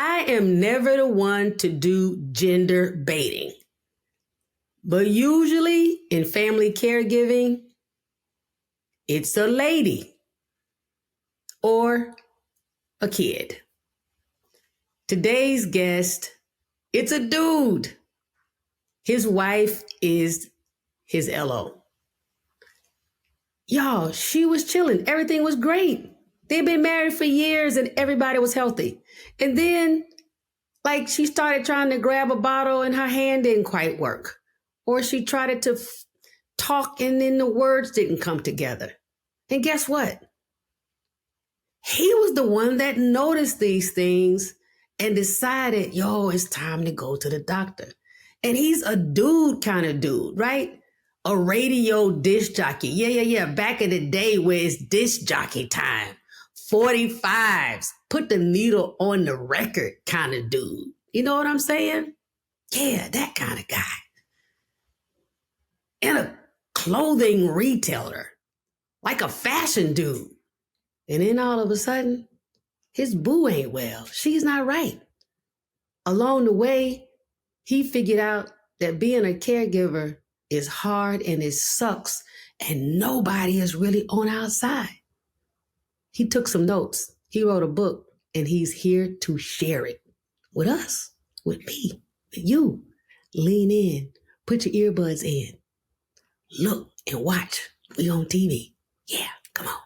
I am never the one to do gender baiting, but usually in family caregiving, it's a lady or a kid. Today's guest, it's a dude. His wife is his LO. Y'all, she was chilling. Everything was great. They'd been married for years and everybody was healthy. And then, she started trying to grab a bottle and her hand didn't quite work. Or she tried to talk and then the words didn't come together. And guess what? He was the one that noticed these things and decided, it's time to go to the doctor. And he's a dude kind of dude, right? A radio disc jockey. Yeah. Back in the day where it's disc jockey time. 45s, put the needle on the record kind of dude. You know what I'm saying? Yeah, that kind of guy. And a clothing retailer, like a fashion dude. And then all of a sudden, his boo ain't well. She's not right. Along the way, he figured out that being a caregiver is hard and it sucks and nobody is really on our side. He took some notes. He wrote a book and he's here to share it with us, with me, with you. Lean in, put your earbuds in, look and watch. We on TV. Yeah, come on.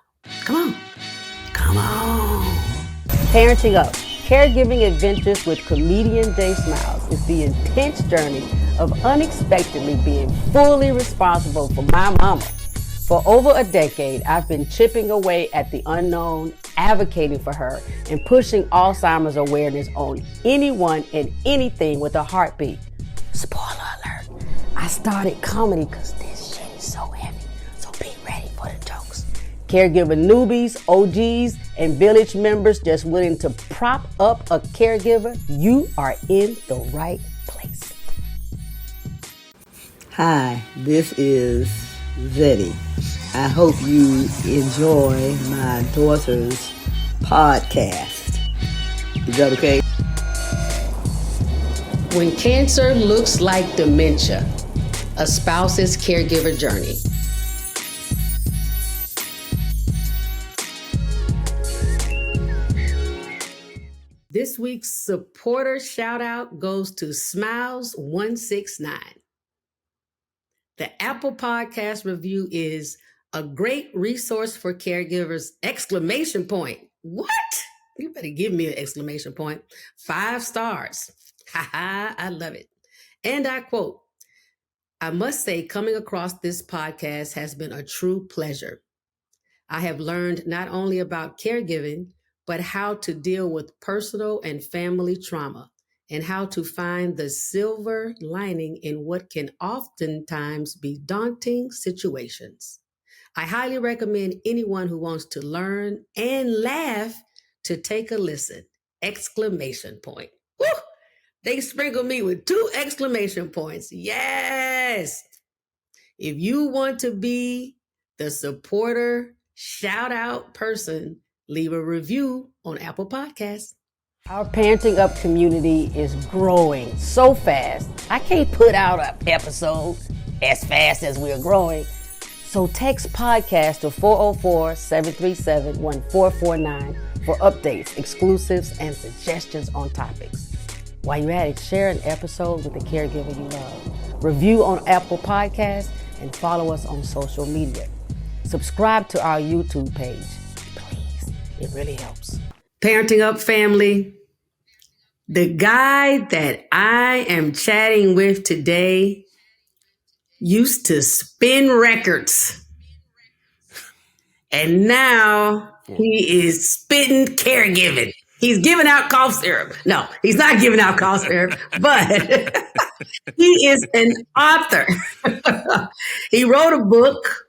Parenting Up, Caregiving Adventures with comedian Jay Smiles is the intense journey of unexpectedly being fully responsible for my mama. For over a decade, I've been chipping away at the unknown, advocating for her, and pushing Alzheimer's awareness on anyone and anything with a heartbeat. Spoiler alert, I started comedy because this shit is so heavy, so be ready for the jokes. Caregiver newbies, OGs, and village members just willing to prop up a caregiver, you are in the right place. Hi, this is Zeddy. I hope you enjoy my daughter's podcast. Is that okay? When cancer looks like dementia, a spouse's caregiver journey. This week's supporter shout out goes to Smiles169. The Apple Podcast review is a great resource for caregivers! Exclamation point. What? You better give me an exclamation point. 5 stars. I love it. And I quote, I must say coming across this podcast has been a true pleasure. I have learned not only about caregiving, but how to deal with personal and family trauma and how to find the silver lining in what can oftentimes be daunting situations. I highly recommend anyone who wants to learn and laugh to take a listen. Exclamation point. Woo! They sprinkled me with 2 exclamation points. Yes! If you want to be the supporter, shout out person, leave a review on Apple Podcasts. Our Parenting Up community is growing so fast. I can't put out an episode as fast as we're growing. So text podcast to 404-737-1449 for updates, exclusives, and suggestions on topics. While you're at it, share an episode with a caregiver you love. Review on Apple Podcasts and follow us on social media. Subscribe to our YouTube page. Please, it really helps. Parenting Up family, the guy that I am chatting with today used to spin records. And now he is spitting caregiving. He's giving out cough syrup. No, he's not giving out cough syrup, but he is an author. He wrote a book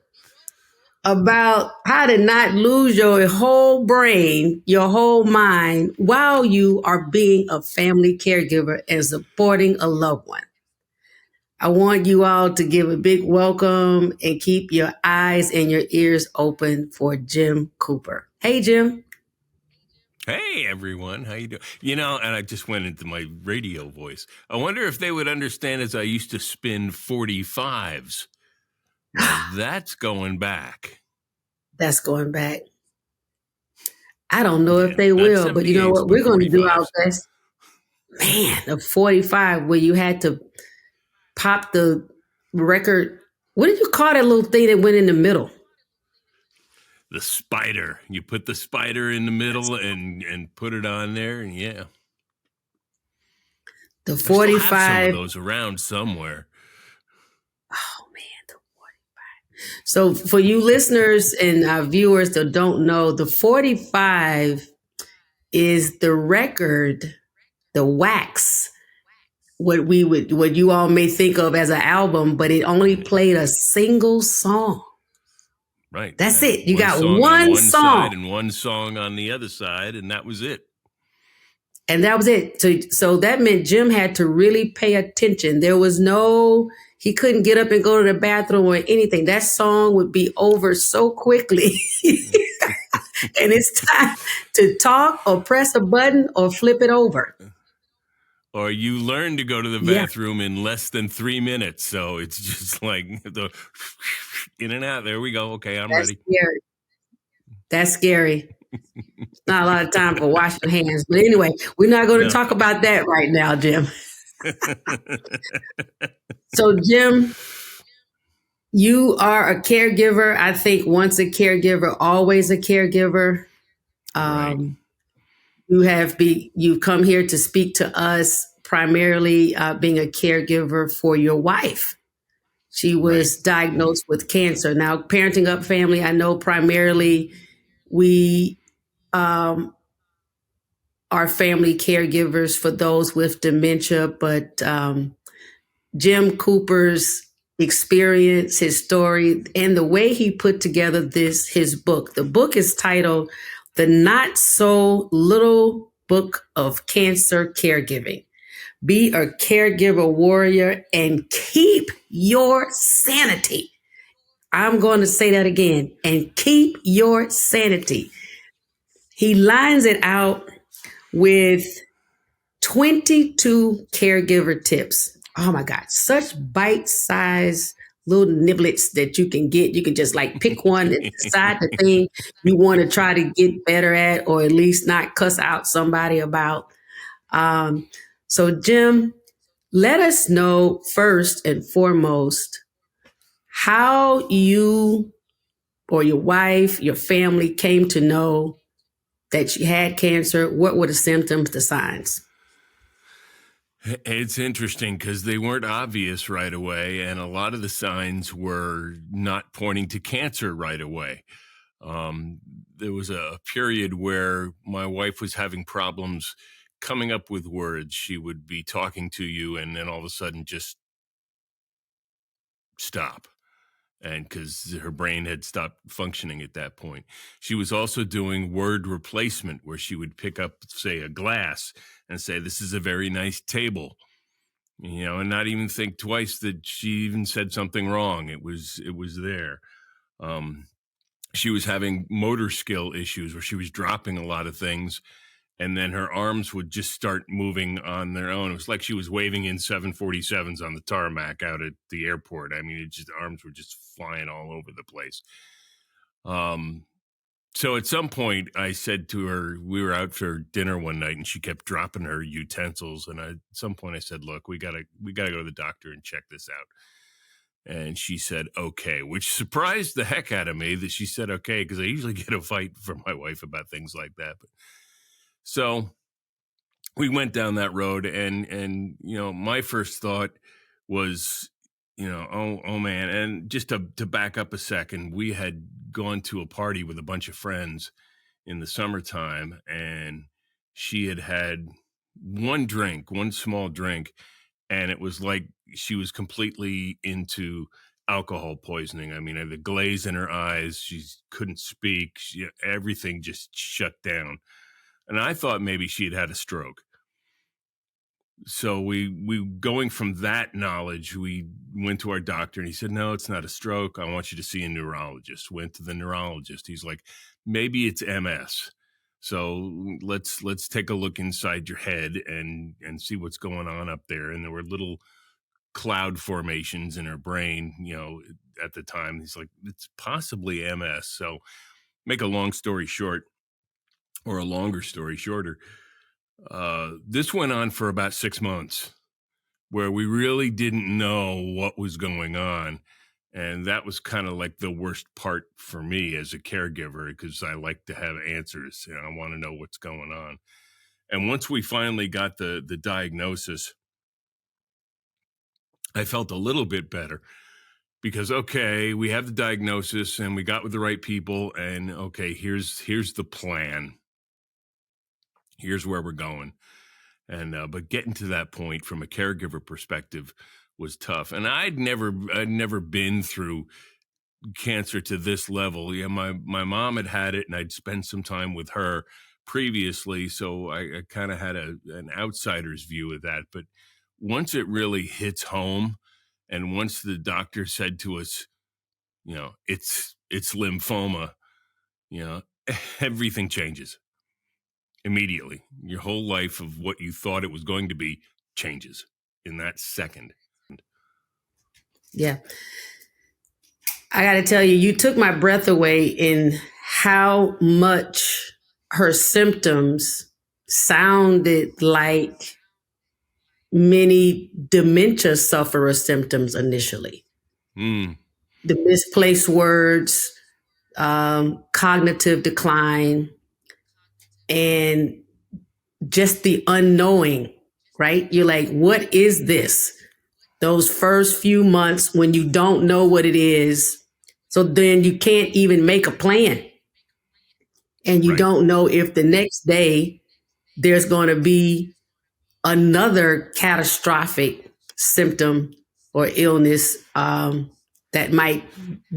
about how to not lose your whole brain, your whole mind, while you are being a family caregiver and supporting a loved one. I want you all to give a big welcome and keep your eyes and your ears open for Jim Cooper. Hey, Jim. Hey everyone, how you doing? And I just went into my radio voice. I wonder if they would understand as I used to spin 45s. Now that's going back. That's going back. I don't know if Yeah, they not will, but you know 78s, what? but We're going to do our 45s. best. Man, the 45 where you had to pop the record. What did you call that little thing that went in the middle? The spider. You put the spider in the middle and put it on there, and yeah. The I still have some of 45. those around somewhere. Oh, man, the 45. So for you listeners and our viewers that don't know, the 45 is the record, the wax, what you all may think of as an album, but it only played a single song. Right. That's it. You one got song one on one song. side and one song on the other side, and that was it. And that was it. So that meant Jim had to really pay attention. There was he couldn't get up and go to the bathroom or anything. That song would be over so quickly. And it's time to talk or press a button or flip it over. Or you learn to go to the bathroom in less than 3 minutes. So it's just like the in and out. There we go. Okay, I'm ready. Scary. That's scary. Not a lot of time for washing hands. But anyway, we're not going to talk about that right now, Jim. So, Jim, you are a caregiver. I think once a caregiver, always a caregiver. Right. You've come here to speak to us primarily being a caregiver for your wife. She was diagnosed with cancer. Now, Parenting Up Family, I know primarily we are family caregivers for those with dementia, but Jim Cooper's experience, his story, and the way he put together his book. The book is titled The Not So Little Book of Cancer Caregiving. Be a caregiver warrior and keep your sanity. I'm going to say that again, and keep your sanity. He lines it out with 22 caregiver tips. Oh my God, such bite-sized little niblets that you can get. You can just like pick one and decide the thing you want to try to get better at, or at least not cuss out somebody about. So Jim, let us know first and foremost how you or your wife, your family came to know that she had cancer. What were the symptoms, the signs? It's interesting because they weren't obvious right away, and a lot of the signs were not pointing to cancer right away. There was a period where my wife was having problems coming up with words. She would be talking to you and then all of a sudden just stop. And because her brain had stopped functioning at that point. She was also doing word replacement where she would pick up, say, a glass and say, "This is a very nice table," and not even think twice that she even said something wrong. It was there. She was having motor skill issues where she was dropping a lot of things, and then her arms would just start moving on their own. It was like she was waving in 747s on the tarmac out at the airport. I mean, arms were just flying all over the place. So at some point I said to her, we were out for dinner one night and she kept dropping her utensils. And at some point I said, "Look, we gotta go to the doctor and check this out." And she said, "Okay," which surprised the heck out of me that she said, "Okay," because I usually get a fight from my wife about things like that. So we went down that road, and my first thought was, oh man. And just to back up a second, we had gone to a party with a bunch of friends in the summertime, and she had one small drink, and it was like she was completely into alcohol poisoning. I mean, the glaze in her eyes, she couldn't speak, everything just shut down. And I thought maybe she had a stroke. So we going from that knowledge, we went to our doctor and he said, "No, it's not a stroke. I want you to see a neurologist." Went to the neurologist. He's like, "Maybe it's MS." So let's take a look inside your head and see what's going on up there. And there were little cloud formations in her brain, at the time. He's like, it's possibly MS. So make a long story short, or a longer story shorter, this went on for about 6 months, where we really didn't know what was going on. And that was kind of like the worst part for me as a caregiver, because I like to have answers and I want to know what's going on. And once we finally got the diagnosis, I felt a little bit better, because, okay, we have the diagnosis and we got with the right people, and okay, here's the plan. Here's where we're going. And but getting to that point from a caregiver perspective was tough. And I'd never been through cancer to this level. Yeah, my mom had it, and I'd spent some time with her previously, so I kind of had an outsider's view of that. But once it really hits home, and once the doctor said to us, it's lymphoma, everything changes immediately. Your whole life of what you thought it was going to be changes in that second. Yeah. I got to tell you, you took my breath away in how much her symptoms sounded like many dementia sufferer symptoms initially. The misplaced words, cognitive decline, and just the unknowing, right? You're like, what is this? Those first few months when you don't know what it is. So then you can't even make a plan. And you don't know if the next day there's going to be another catastrophic symptom or illness that might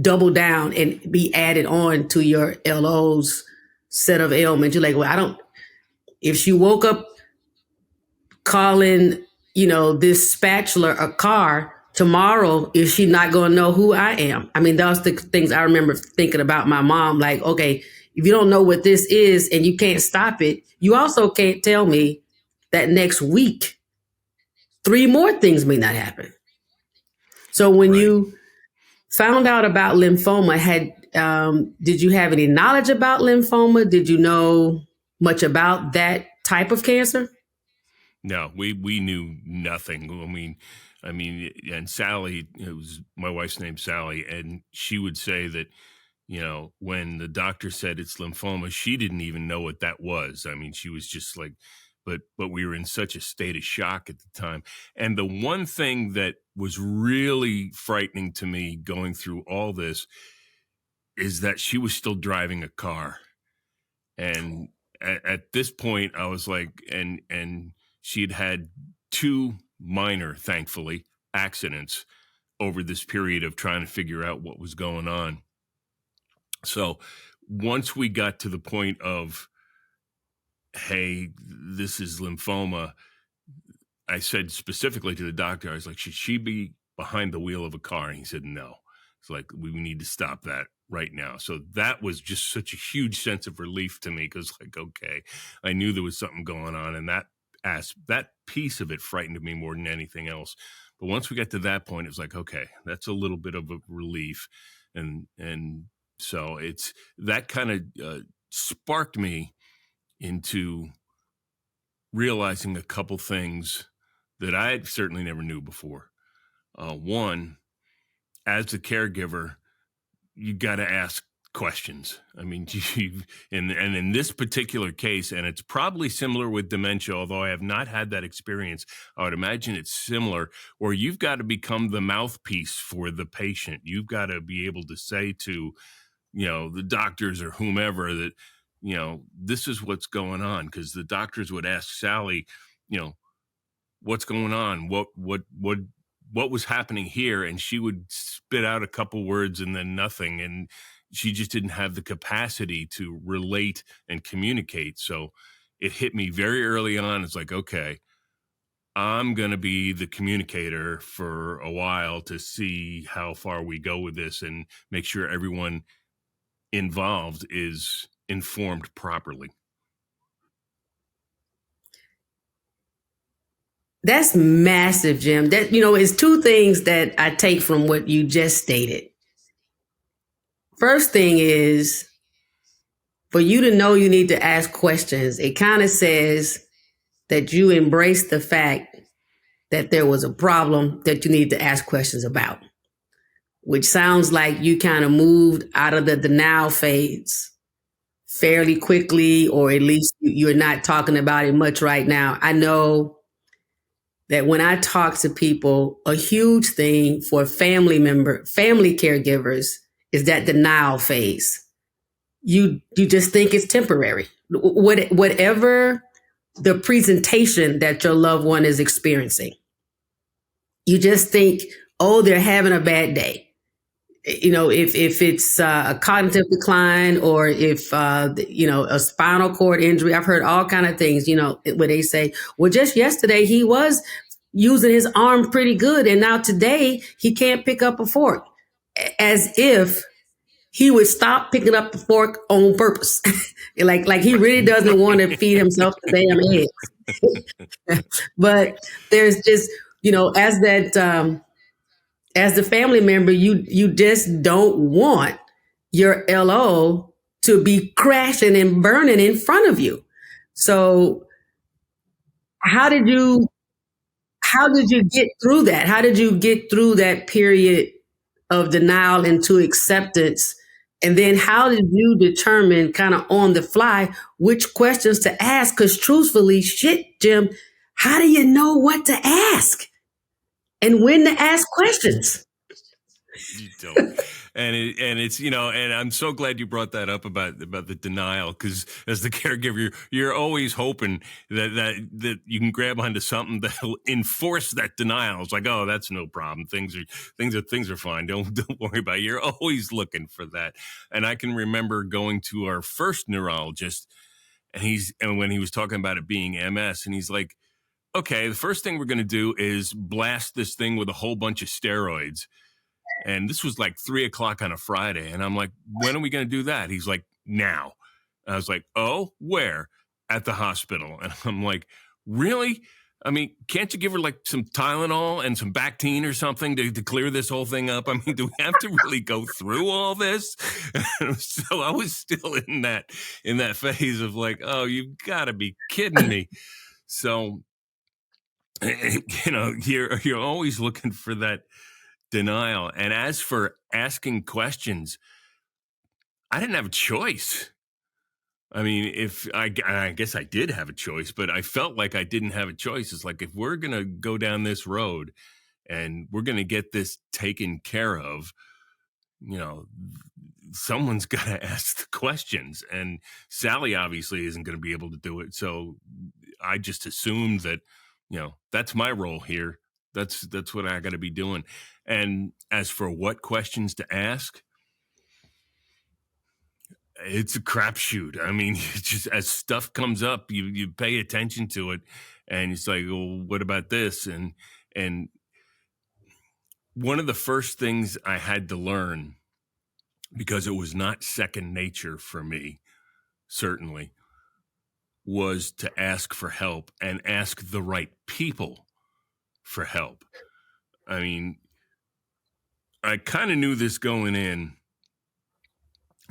double down and be added on to your LO's set of ailments. You're like, well, if she woke up calling, this spatula a car, tomorrow, is she not going to know who I am? I mean, those the things I remember thinking about my mom. Like, okay, if you don't know what this is and you can't stop it, you also can't tell me that next week 3 more things may not happen. So when you found out about lymphoma, did you have any knowledge about lymphoma? Did you know much about that type of cancer? No, we knew nothing. I mean, and Sally, it was my wife's name, Sally, and she would say that, when the doctor said it's lymphoma, she didn't even know what that was. I mean, she was just like, but we were in such a state of shock at the time. And the one thing that was really frightening to me going through all this is that she was still driving a car. And at this point, I was like, and she had 2 minor, thankfully, accidents over this period of trying to figure out what was going on. So once we got to the point of, hey, this is lymphoma, I said specifically to the doctor, I was like, should she be behind the wheel of a car? And he said, no. It's like, we need to stop that right now. So that was just such a huge sense of relief to me, because like, okay, I knew there was something going on, and that piece of it frightened me more than anything else. But once we got to that point, it was like, okay, that's a little bit of a relief. And so it's that kind of sparked me into realizing a couple things that I certainly never knew before. One, as a caregiver, you got to ask questions. I mean, and in this particular case, and it's probably similar with dementia, although I have not had that experience, I would imagine it's similar, where you've got to become the mouthpiece for the patient. You've got to be able to say to, the doctors or whomever that, this is what's going on. Because the doctors would ask Sally, what's going on? What was happening here? And she would spit out a couple words and then nothing. And she just didn't have the capacity to relate and communicate. So it hit me very early on. It's like, okay, I'm going to be the communicator for a while to see how far we go with this and make sure everyone involved is informed properly. That's massive, Jim. That, is two things that I take from what you just stated. First thing is, for you to know you need to ask questions, it kind of says that you embrace the fact that there was a problem that you need to ask questions about, which sounds like you kind of moved out of the denial phase fairly quickly, or at least you're not talking about it much right now. I know that when I talk to people, a huge thing for family caregivers is that denial phase. You just think it's temporary. Whatever the presentation that your loved one is experiencing, you just think, oh, they're having a bad day. If it's a cognitive decline, or if a spinal cord injury. I've heard all kind of things, where they say, well, just yesterday he was using his arm pretty good, and now today he can't pick up a fork, as if he would stop picking up the fork on purpose. like he really doesn't want to feed himself the damn eggs. But there's just, as the family member, you just don't want your LO to be crashing and burning in front of you. So how did you get through that? How did you get through that period of denial into acceptance? And then how did you determine kind of on the fly which questions to ask? Because truthfully, shit, Jim, how do you know what to ask and when to ask questions? You don't. And it's, and I'm so glad you brought that up about the denial, because as the caregiver, you're always hoping that you can grab onto something that'll enforce that denial. It's like, oh, that's no problem. Things are fine. Don't worry about it. You're always looking for that. And I can remember going to our first neurologist, and when he was talking about it being MS, and he's like, okay, the first thing we're going to do is blast this thing with a whole bunch of steroids. And this was like 3:00 on a Friday. And I'm like, when are we going to do that? He's like, now. And I was like, oh, where? At the hospital. And I'm like, really? I mean, can't you give her like some Tylenol and some Bactine or something to clear this whole thing up? I mean, do we have to really go through all this? So I was still in that phase of like, oh, you've got to be kidding me. So, you're always looking for that denial. And as for asking questions, I didn't have a choice. I mean, I guess I did have a choice, but I felt like I didn't have a choice. It's like, if we're going to go down this road and we're going to get this taken care of, someone's got to ask the questions. And Sally obviously isn't going to be able to do it. So I just assumed that, that's my role here. That's what I got to be doing. And as for what questions to ask, it's a crapshoot. I mean, just as stuff comes up, you pay attention to it, and it's like, well, what about this? And one of the first things I had to learn, because it was not second nature for me, certainly, was to ask for help and ask the right people for help. I mean, I kind of knew this going in,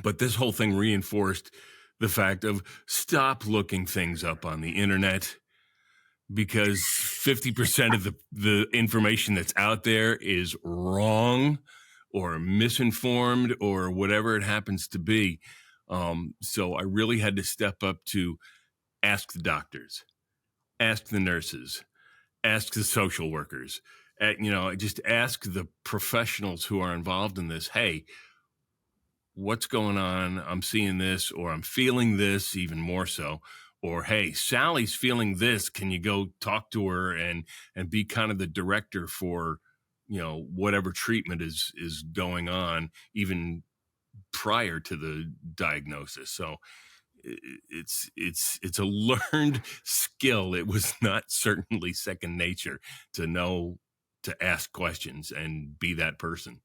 but this whole thing reinforced the fact of stop looking things up on the internet, because 50% of the information that's out there is wrong or misinformed or whatever it happens to be. So I really had to step up to ask the doctors, ask the nurses, ask the social workers, just ask the professionals who are involved in this. Hey, what's going on? I'm seeing this, or I'm feeling this even more so. Or, hey, Sally's feeling this. Can you go talk to her and be kind of the director for, whatever treatment is going on, even prior to the diagnosis. So it's a learned skill. It was not certainly second nature to know to ask questions and be that person.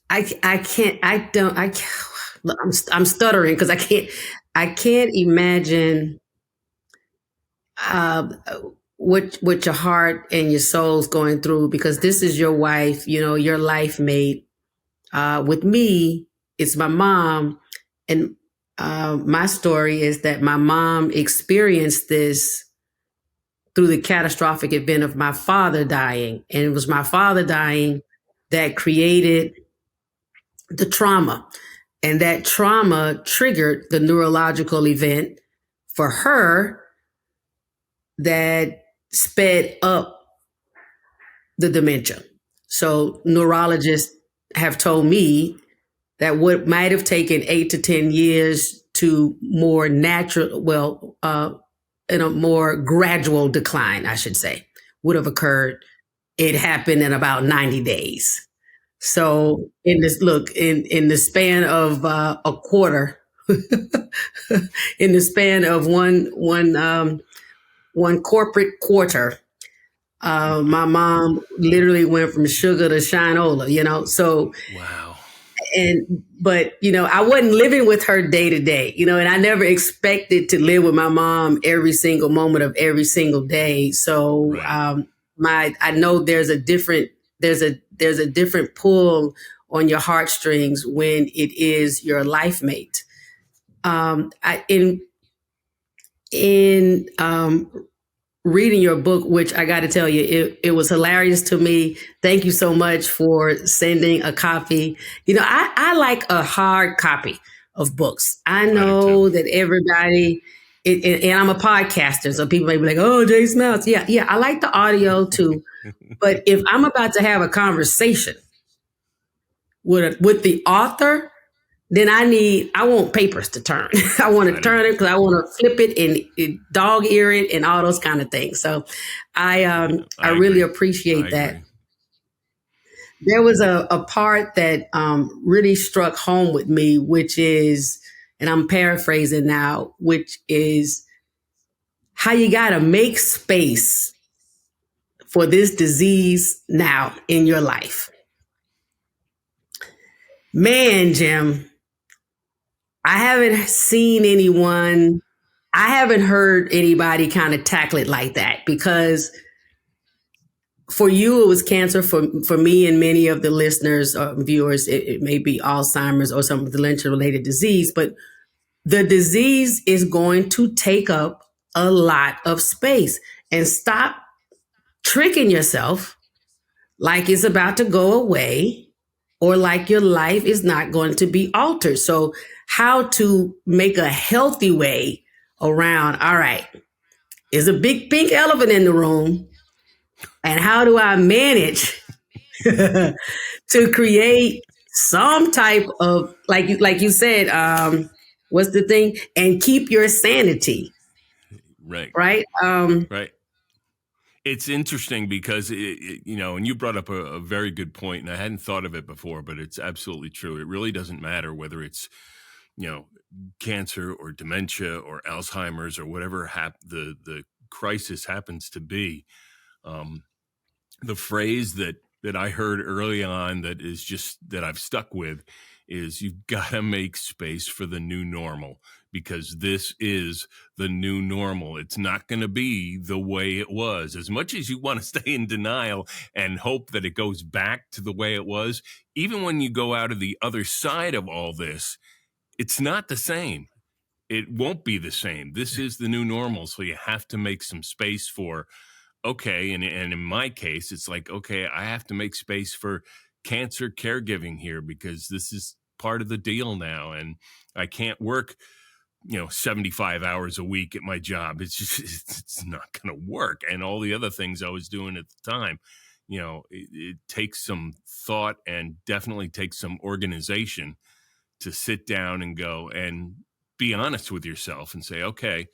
I'm stuttering because I can't. I can't imagine uh, what your heart and your soul's going through, because this is your wife, your life mate. With me, it's my mom. And my story is that my mom experienced this through the catastrophic event of my father dying. And it was my father dying that created the trauma. And that trauma triggered the neurological event for her that sped up the dementia. So neurologists have told me that what might have taken 8 to 10 years to more natural, in a more gradual decline, I should say, would have occurred. It happened in about 90 days. So in the span of a quarter, in the span of one corporate quarter, my mom literally went from sugar to shinola, so Wow. but I wasn't living with her day to day, and I never expected to live with my mom every single moment of every single day. So Right. I know there's a different pull on your heartstrings when it is your life mate. In reading your book, which I got to tell you, it was hilarious to me. Thank you so much for sending a copy. I like a hard copy of books. I know that everybody, and I'm a podcaster, so people may be like, "Oh, Jay Smells." Yeah, I like the audio too. But if I'm about to have a conversation with the author, then I want papers to turn. I want to turn it because I want to flip it and dog ear it and all those kind of things. So I really appreciate that. Agree. There was a part that really struck home with me, which is, and I'm paraphrasing now, which is how you got to make space for this disease now in your life. Man, Jim, I haven't seen anyone, I haven't heard anybody kind of tackle it like that, because for you, it was cancer. For me and many of the listeners or viewers, it may be Alzheimer's or some dementia-related disease, but the disease is going to take up a lot of space. And stop tricking yourself like it's about to go away or like your life is not going to be altered. So how to make a healthy way around, all right, there's a big pink elephant in the room, and how do I manage to create some type of, like you said, what's the thing? And keep your sanity. Right. Right. Right. It's interesting because, and you brought up a very good point, and I hadn't thought of it before, but it's absolutely true. It really doesn't matter whether it's, cancer or dementia or Alzheimer's or whatever the crisis happens to be. The phrase that I heard early on that I've stuck with is, you've got to make space for the new normal, because this is the new normal. It's not going to be the way it was. As much as you want to stay in denial and hope that it goes back to the way it was, even when you go out of the other side of all this, it's not the same. It won't be the same. This is the new normal. So you have to make some space for, okay, and in my case, it's like, okay, I have to make space for cancer caregiving here, because this is part of the deal now, and I can't work 75 hours a week at my job. It's just, it's not going to work. And all the other things I was doing at the time, it takes some thought and definitely takes some organization to sit down and go and be honest with yourself and say, okay,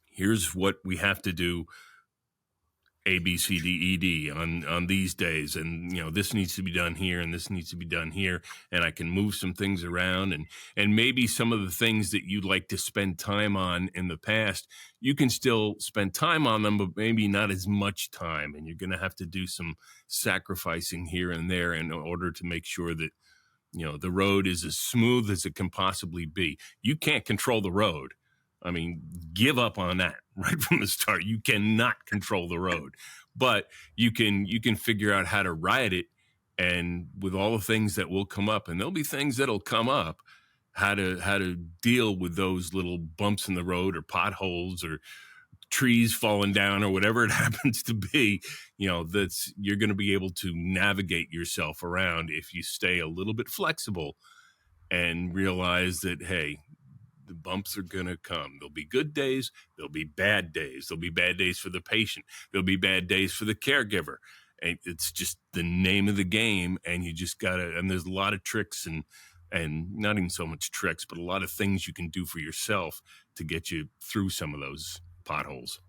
here's what we have to do, A, B, C, D, E, D on these days. And, this needs to be done here and this needs to be done here. And I can move some things around, and maybe some of the things that you'd like to spend time on in the past, you can still spend time on them, but maybe not as much time. And you're going to have to do some sacrificing here and there in order to make sure that The road is as smooth as it can possibly be. You can't control the road. I mean, give up on that right from the start. You cannot control the road, but you can figure out how to ride it, and with all the things that will come up, and there'll be things that'll come up, how to deal with those little bumps in the road or potholes or trees falling down or whatever it happens to be. That's you're going to be able to navigate yourself around if you stay a little bit flexible and realize that, hey, the bumps are going to come. There'll be good days. There'll be bad days. There'll be bad days for the patient. There'll be bad days for the caregiver. And it's just the name of the game. And you just got to, and there's a lot of tricks and not even so much tricks, but a lot of things you can do for yourself to get you through some of those potholes.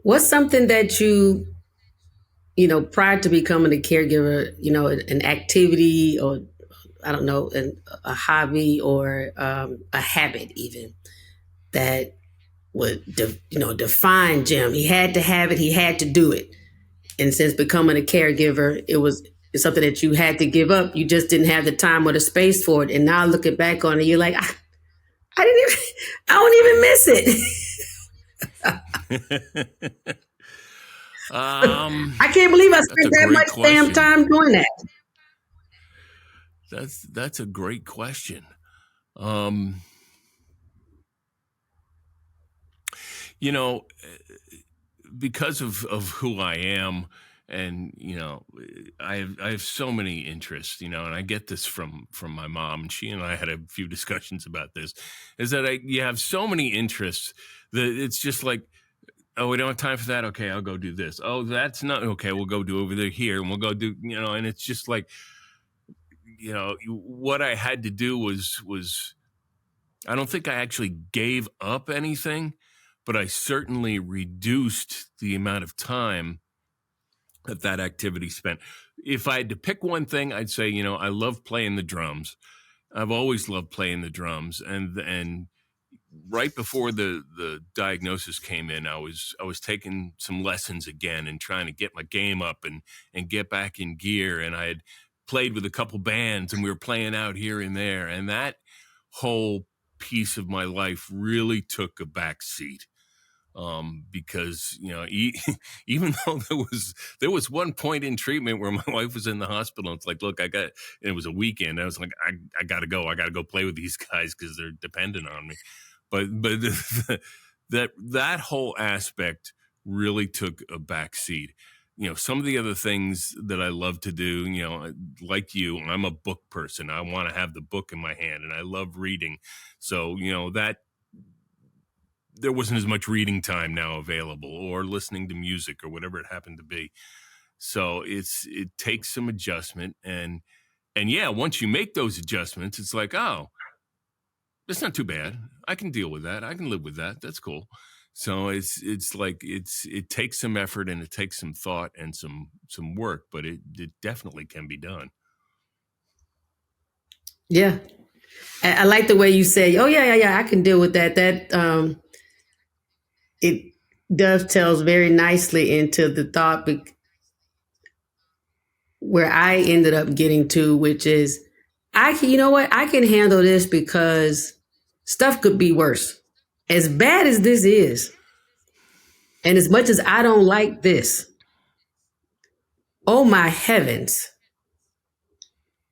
What's something that you prior to becoming a caregiver, an activity or I don't know, a hobby or a habit even that would, define Jim. He had to have it. He had to do it. And since becoming a caregiver, it's something that you had to give up. You just didn't have the time or the space for it. And now looking back on it, you're like, I don't even miss it. I can't believe I spent that much damn time doing that. That's a great question. Because of who I am, and I have so many interests, and I get this from my mom, and she and I had a few discussions about this, is that you have so many interests that it's just like, oh, we don't have time for that. Okay, I'll go do this. Oh, that's not okay. We'll go do over there here, and we'll go do, and it's just like, what I had to do was I don't think I actually gave up anything, but I certainly reduced the amount of time that activity spent. If I had to pick one thing, I'd say, I love playing the drums. I've always loved playing the drums. And right before the diagnosis came in, I was taking some lessons again and trying to get my game up and get back in gear. And I had played with a couple bands, and we were playing out here and there. And that whole piece of my life really took a back seat. Because even though there was one point in treatment where my wife was in the hospital, it's like, look, it was a weekend. I was like, I gotta go play with these guys because they're dependent on me. But that whole aspect really took a back seat. Some of the other things that I love to do, like you, I'm a book person. I want to have the book in my hand, and I love reading. So, that there wasn't as much reading time now available, or listening to music or whatever it happened to be. So it takes some adjustment. And yeah, once you make those adjustments, it's like, oh, that's not too bad. I can deal with that. I can live with that. That's cool. So it's like, it takes some effort, and it takes some thought and some work, but it definitely can be done. Yeah. I like the way you say, oh yeah, I can deal with that. That, it dovetails very nicely into the thought where I ended up getting to, which is, I can handle this because stuff could be worse. As bad as this is, and as much as I don't like this, oh my heavens,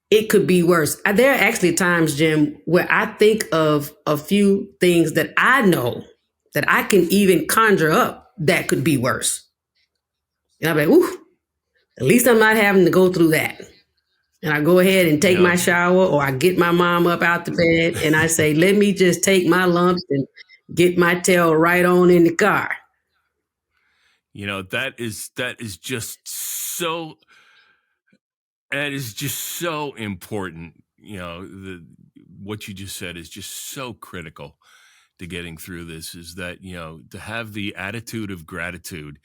it could be worse. There are actually times, Jim, where I think of a few things that I know that I can even conjure up that could be worse. And I'm like, ooh, at least I'm not having to go through that. And I go ahead and take my shower, or I get my mom up out the bed, and I say, let me just take my lumps and get my tail right on in the car. That is just so important. What you just said is just so critical to getting through this, is that, to have the attitude of gratitude,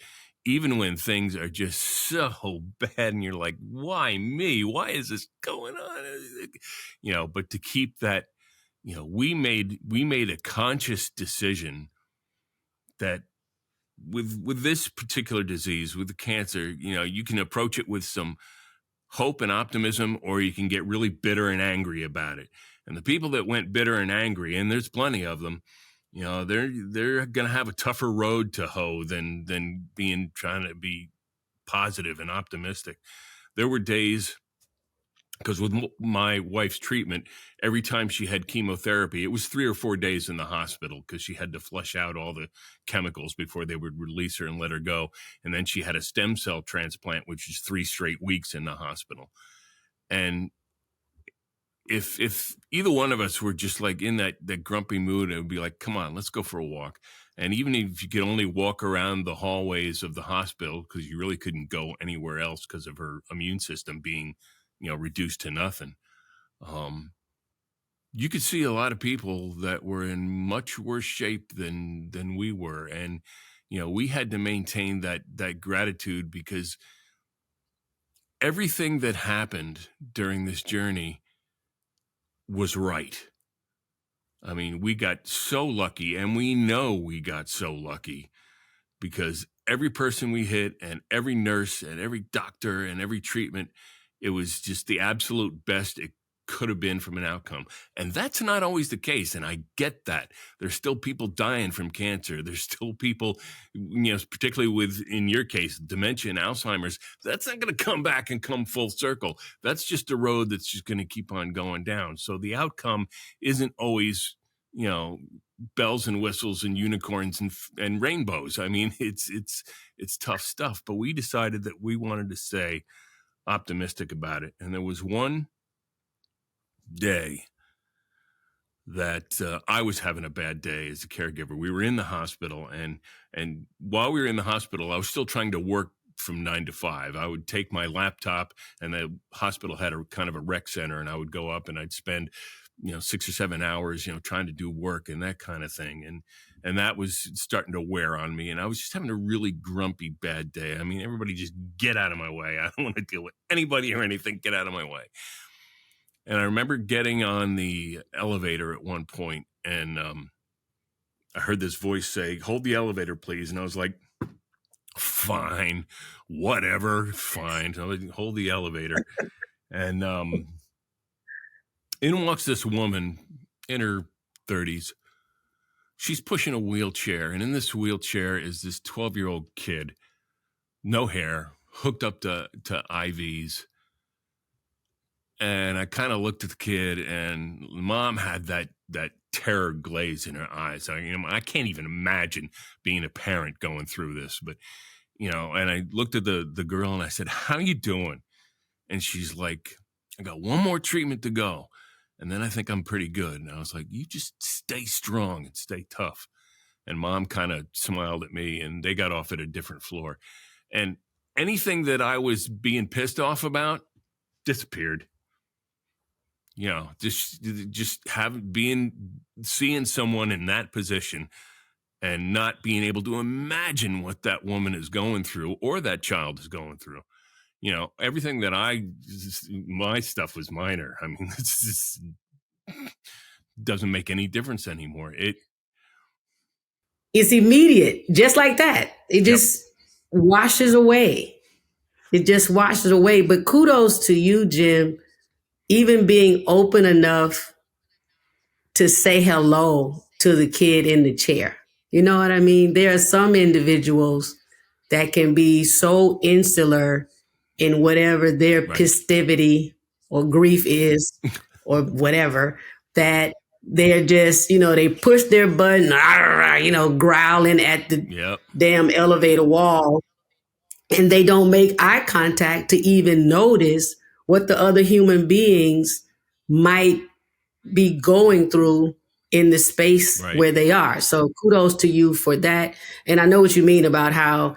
even when things are just so bad and you're like, why me? Why is this going on? But to keep that, we made a conscious decision that with this particular disease, with the cancer, you can approach it with some hope and optimism, or you can get really bitter and angry about it. And the people that went bitter and angry, and there's plenty of them, they're going to have a tougher road to hoe than trying to be positive and optimistic. There were days, because with my wife's treatment, every time she had chemotherapy, it was 3 or 4 days in the hospital because she had to flush out all the chemicals before they would release her and let her go. And then she had a stem cell transplant, which is 3 straight weeks in the hospital. And if either one of us were just like in that grumpy mood, it would be like, come on, let's go for a walk. And even if you could only walk around the hallways of the hospital, because you really couldn't go anywhere else because of her immune system being reduced to nothing. You could see a lot of people that were in much worse shape than we were. And, we had to maintain that gratitude, because everything that happened during this journey was right. I mean, we got so lucky, and we know we got so lucky, because every person we hit and every nurse and every doctor and every treatment, it was just the absolute best it could have been from an outcome. And that's not always the case. And I get that. There's still people dying from cancer. There's still people, particularly with, in your case, dementia and Alzheimer's, that's not going to come back and come full circle. That's just a road that's just going to keep on going down. So the outcome isn't always, bells and whistles and unicorns and rainbows. I mean, it's tough stuff, but we decided that we wanted to stay optimistic about it. And there was one day that I was having a bad day as a caregiver. We were in the hospital, and while we were in the hospital, I was still trying to work from 9 to 5. I would take my laptop, and the hospital had a kind of a rec center, and I would go up and I'd spend 6 or 7 hours, trying to do work and that kind of thing. And that was starting to wear on me. And I was just having a really grumpy, bad day. I mean, everybody just get out of my way. I don't want to deal with anybody or anything. Get out of my way. And I remember getting on the elevator at one point, and I heard this voice say, "Hold the elevator, please." And I was like, fine, whatever, fine. I'll hold the elevator. And in walks this woman in her 30s. She's pushing a wheelchair, and in this wheelchair is this 12-year-old kid, no hair, hooked up to IVs. And I kind of looked at the kid, and mom had that terror glaze in her eyes. I can't even imagine being a parent going through this, but and I looked at the girl and I said, "How you doing?" And she's like, "I got one more treatment to go, and then I think I'm pretty good." And I was like, "You just stay strong and stay tough." And mom kind of smiled at me, and they got off at a different floor. And anything that I was being pissed off about disappeared. Just seeing someone in that position and not being able to imagine what that woman is going through or that child is going through. Everything that my stuff was minor. I mean, it's just doesn't make any difference anymore. It's immediate, just like that. It just washes away. It just washes away. But kudos to you, Jim, even being open enough to say hello to the kid in the chair. You know what I mean? There are some individuals that can be so insular in whatever their festivity or grief is or whatever, that they're just, they push their button, growling at the damn elevator wall, and they don't make eye contact to even notice what the other human beings might be going through in the space where they are. So kudos to you for that. And I know what you mean about how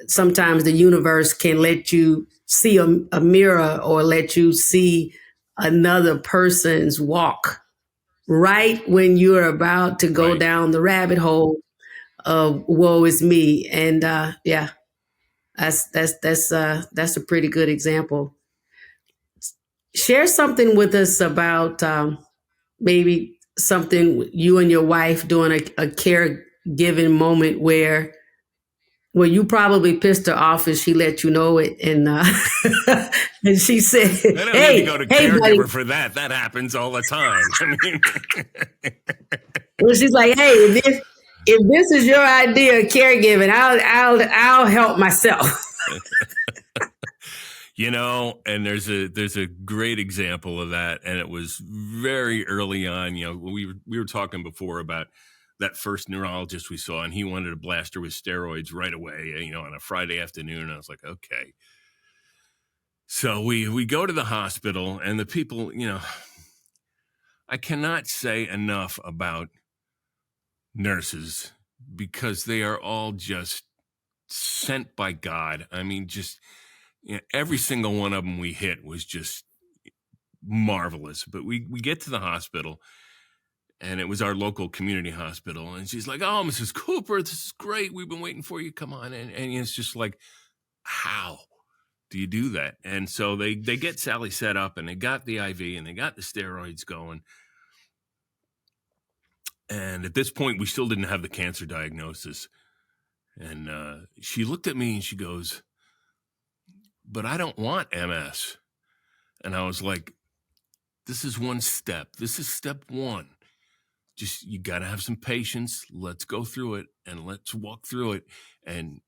sometimes the universe can let you see a mirror or let you see another person's walk right when you're about to go down the rabbit hole of woe is me. And that's a pretty good example. Share something with us about maybe something you and your wife doing a caregiving moment where Well, you probably pissed her off and she let you know it. And and she said, I don't hey, need to go to hey, buddy. Caregiver for that. That happens all the time. I mean, Well, she's like, hey, if this is your idea of caregiving, I'll help myself. And there's a great example of that, and it was very early on. We were talking before about that first neurologist we saw, and he wanted to blast her with steroids right away, on a Friday afternoon. And I was like, okay. So we go to the hospital, and the people, I cannot say enough about nurses because they are all just sent by God. I mean, just every single one of them we hit was just marvelous. But we get to the hospital, and it was our local community hospital, and she's like, oh, Mrs. Cooper, this is great. We've been waiting for you. Come on. And it's just like, how do you do that? And so they get Sally set up, and they got the IV, and they got the steroids going. And at this point, we still didn't have the cancer diagnosis. And she looked at me and she goes, but I don't want MS. And I was like, this is one step. This is step one. Just, you got to have some patience. Let's go through it, and let's walk through it and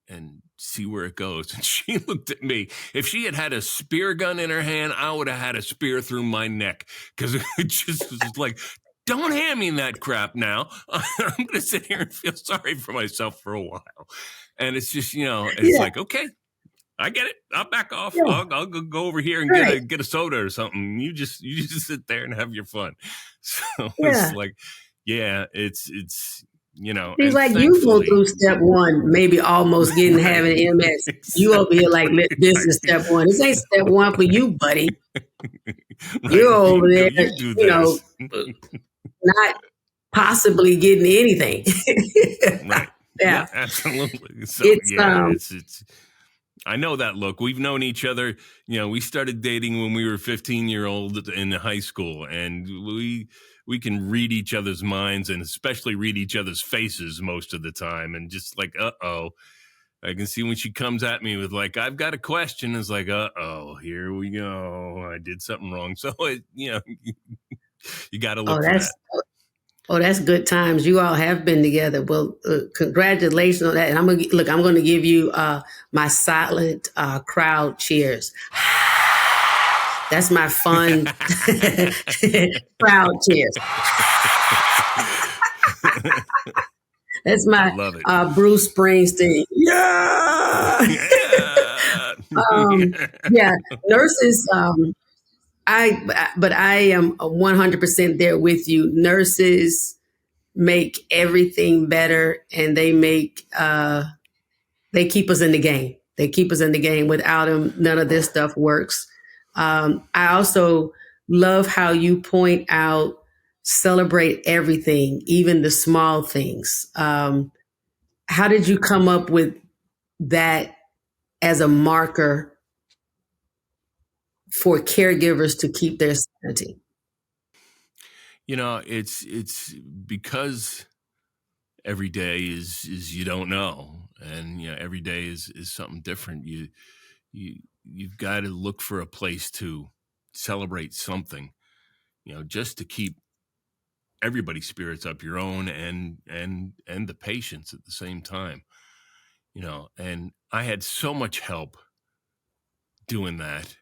see where it goes. And she looked at me. If she had had a spear gun in her hand, I would have had a spear through my neck, because it just was like, don't hand me that crap now. I'm going to sit here and feel sorry for myself for a while. And it's just, it's like, okay, I get it. I'll back off. Yeah. I'll go over here and get a soda or something. You just sit there and have your fun. So it's like, yeah, it's She's like, you go through step one, maybe almost having MS. You over here like, this is step one. This ain't step one for you, buddy. Right. You're over there, not possibly getting anything. Right. Yeah, absolutely. So it's I know that look. We've known each other. We started dating when we were 15-year-old in high school, and we can read each other's minds, and especially read each other's faces most of the time. And just like, I can see when she comes at me with like, I've got a question. It's like, here we go. I did something wrong. So, you got to look for that. Oh, that's good times. You all have been together. Well, congratulations on that. And I'm going to give you my silent crowd cheers. That's my fun crowd cheers. That's my Bruce Springsteen. Yeah. Nurses. But I am 100% there with you. Nurses make everything better, and they keep us in the game. They keep us in the game. Without them, none of this stuff works. I also love how you point out, celebrate everything, even the small things. How did you come up with that as a marker for caregivers to keep their sanity? It's because every day is you don't know, and every day is something different. You've got to look for a place to celebrate something, just to keep everybody's spirits up, your own and the patients at the same time. And I had so much help doing that.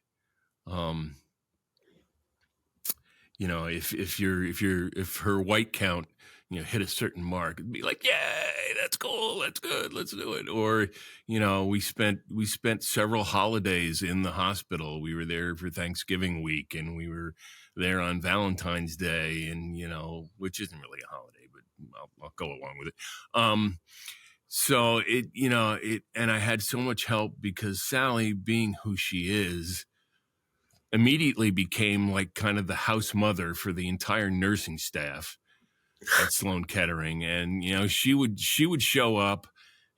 If her white count, hit a certain mark, it'd be like, yay, that's cool, that's good, let's do it. Or, we spent several holidays in the hospital. We were there for Thanksgiving week, and we were there on Valentine's Day, and, which isn't really a holiday, but I'll go along with it. So and I had so much help because Sally, being who she is, immediately became like kind of the house mother for the entire nursing staff at Sloan Kettering. And, she would show up,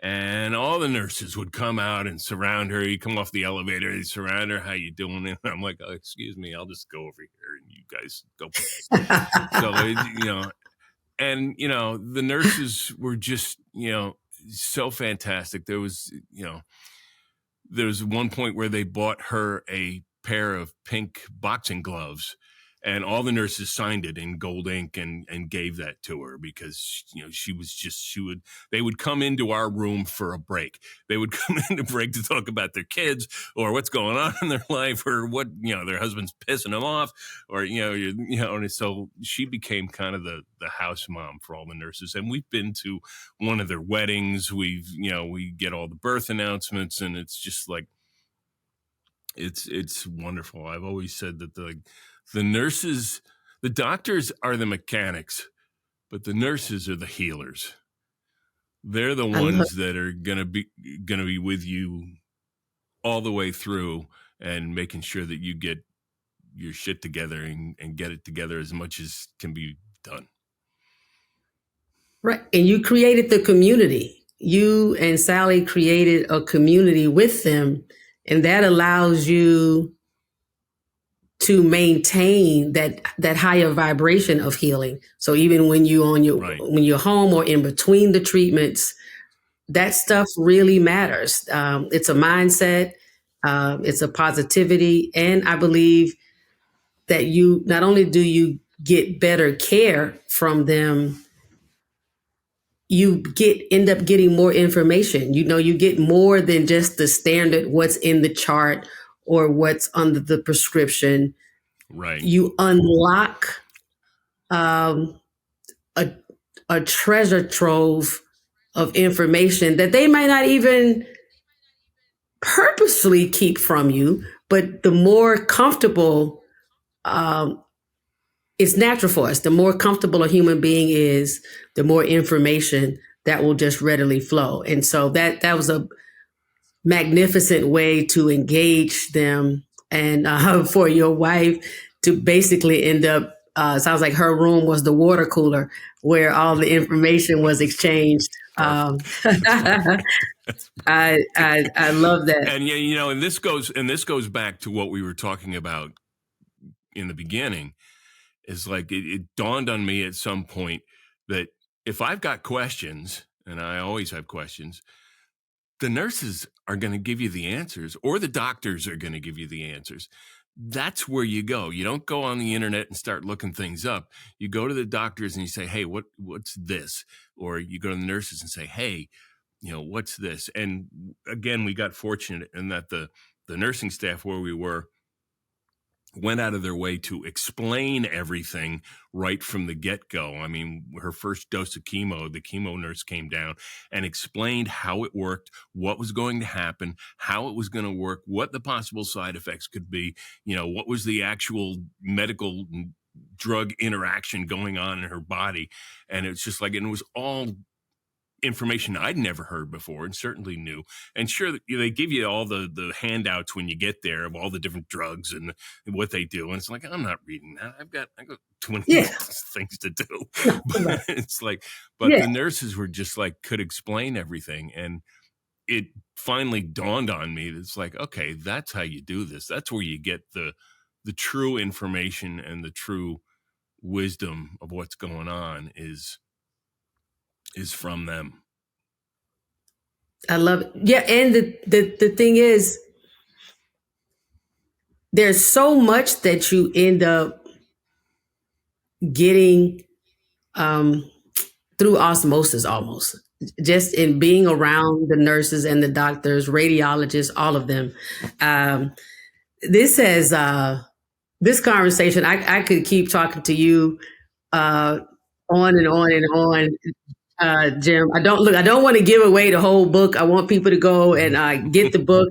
and all the nurses would come out and surround her. You come off the elevator, they surround her. How you doing? And I'm like, oh, excuse me, I'll just go over here and you guys go play. So, and, the nurses were just, so fantastic. There was one point where they bought her a pair of pink boxing gloves, and all the nurses signed it in gold ink and gave that to her because, they would come into our room for a break. They would come into break to talk about their kids or what's going on in their life or what, their husband's pissing them off or, and so she became kind of the house mom for all the nurses. And we've been to one of their weddings. We get all the birth announcements, and it's just like, it's wonderful. I've always said that the nurses, the doctors are the mechanics, but the nurses are the healers. They're the ones that are gonna be with you all the way through and making sure that you get your shit together and get it together as much as can be done. Right. And you created the community. You and Sally created a community with them, and that allows you to maintain that higher vibration of healing. So even when you when you're home or in between the treatments, that stuff really matters. It's a mindset, it's a positivity, and I believe that you not only do you get better care from them, you end up getting more information. You get more than just the standard what's in the chart or what's under the prescription. Right. You unlock a treasure trove of information that they might not even purposely keep from you, but the more comfortable, it's natural for us. The more comfortable a human being is, the more information that will just readily flow. And so that was a magnificent way to engage them. And for your wife to basically end up, sounds like her room was the water cooler where all the information was exchanged. I love that. And and this goes back to what we were talking about in the beginning. Is like it dawned on me at some point that if I've got questions, and I always have questions, the nurses are going to give you the answers, or the doctors are going to give you the answers. That's where you go. You don't go on the internet and start looking things up. You go to the doctors and you say, hey, what's this? Or you go to the nurses and say, hey, what's this? And again, we got fortunate in that the nursing staff where we were went out of their way to explain everything right from the get-go. I mean, her first dose of chemo, the chemo nurse came down and explained how it worked, what was going to happen, how it was going to work, what the possible side effects could be, what was the actual medical drug interaction going on in her body. And it's just like, and it was all information I'd never heard before and certainly new. And sure, they give you all the handouts when you get there of all the different drugs and what they do. And it's like, I'm not reading that. I've got 20 things to do. But it's like, the nurses were just like, could explain everything. And it finally dawned on me that it's like, okay, that's how you do this. That's where you get the true information and the true wisdom of what's going on is from them. I love it. Yeah. And the thing is, there's so much that you end up getting through osmosis almost, just in being around the nurses and the doctors, radiologists, all of them. This conversation, I could keep talking to you on and on and on. Jim, I don't want to give away the whole book. I want people to go and get the book